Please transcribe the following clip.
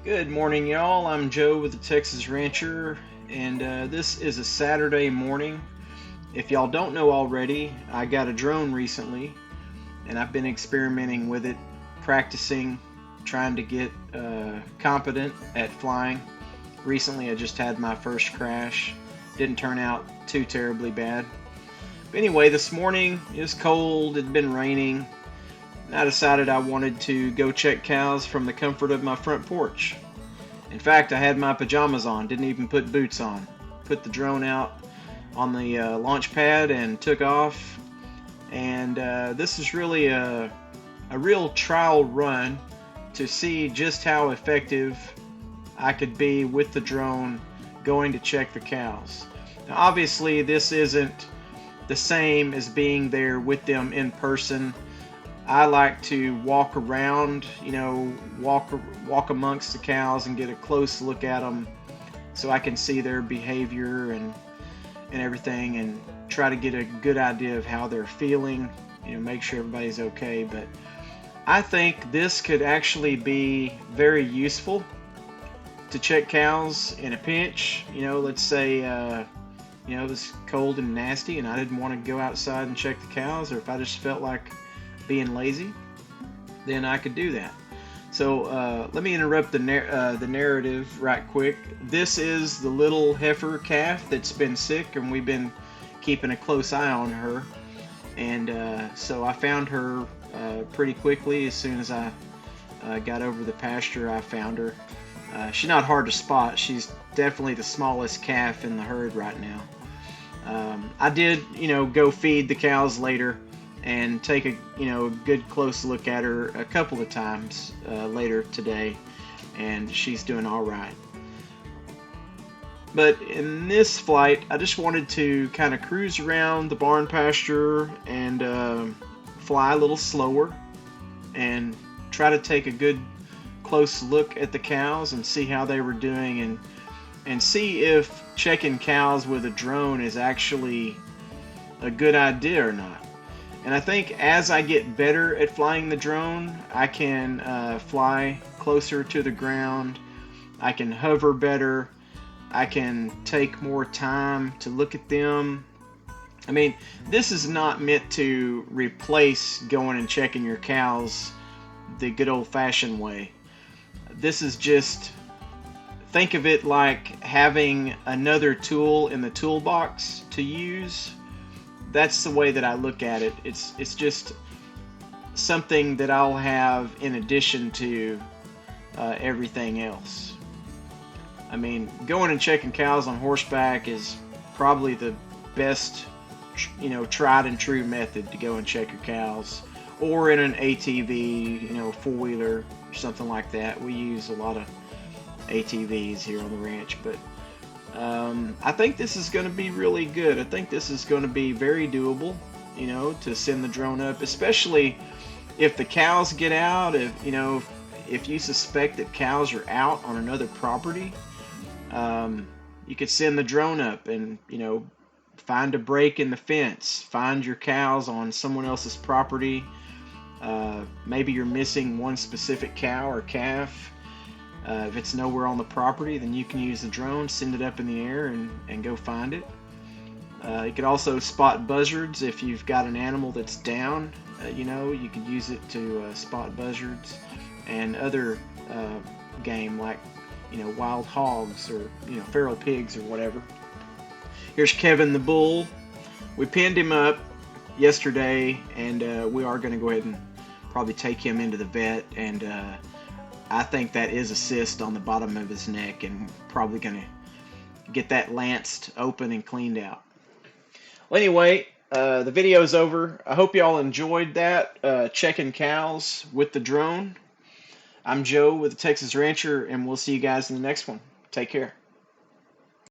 Good morning, y'all. I'm Joe with the Texas Rancher, and this is a Saturday morning. If y'all don't know already, I got a drone recently, and I've been experimenting with it, practicing, trying to get competent at flying. Recently, I just had my first crash. Didn't turn out too terribly bad. But anyway, this morning it was cold, it had been raining, and I decided I wanted to go check cows from the comfort of my front porch. In fact, I had my pajamas on, didn't even put boots on. Put the drone out on the launch pad and took off. And this is really a real trial run to see just how effective I could be with the drone going to check the cows. Now, obviously, this isn't the same as being there with them in person. I like to walk around, walk amongst the cows and get a close look at them so I can see their behavior and everything and try to get a good idea of how they're feeling, make sure everybody's okay. But I think this could actually be very useful to check cows in a pinch. Let's say, it was cold and nasty and I didn't want to go outside and check the cows, or if I just felt like being lazy, then I could do that. So let me interrupt the narrative right quick. This is the little heifer calf that's been sick, and we've been keeping a close eye on her. And so I found her pretty quickly. As soon as I got over the pasture, I found her. She's not hard to spot. She's definitely the smallest calf in the herd right now. I did, go feed the cows later and take a good close look at her a couple of times later today, and she's doing all right. But in this flight, I just wanted to kind of cruise around the barn pasture and fly a little slower and try to take a good close look at the cows and see how they were doing, and see if checking cows with a drone is actually a good idea or not. And I think as I get better at flying the drone, I can fly closer to the ground. I can hover better. I can take more time to look at them. I mean, this is not meant to replace going and checking your cows the good old-fashioned way. This is just, think of it like having another tool in the toolbox to use. That's the way that I look at it. It's just something that I'll have in addition to everything else. I mean, going and checking cows on horseback is probably the best, tried and true method to go and check your cows, or in an ATV, four-wheeler or something like that. We use a lot of ATVs here on the ranch, but I think this is going to be really good. I think this is going to be very doable, to send the drone up, especially if the cows get out. If you suspect that cows are out on another property, you could send the drone up and, find a break in the fence, find your cows on someone else's property. Maybe you're missing one specific cow or calf. If it's nowhere on the property, then you can use the drone, send it up in the air, and go find it. You could also spot buzzards if you've got an animal that's down. You could use it to spot buzzards and other game like, wild hogs or, feral pigs or whatever. Here's Kevin the bull. We pinned him up yesterday, and we are going to go ahead and probably take him into the vet, and I think that is a cyst on the bottom of his neck, and probably going to get that lanced open and cleaned out. Well, anyway, the video's over. I hope y'all enjoyed that, checking cows with the drone. I'm Joe with the Texas Rancher, and we'll see you guys in the next one. Take care.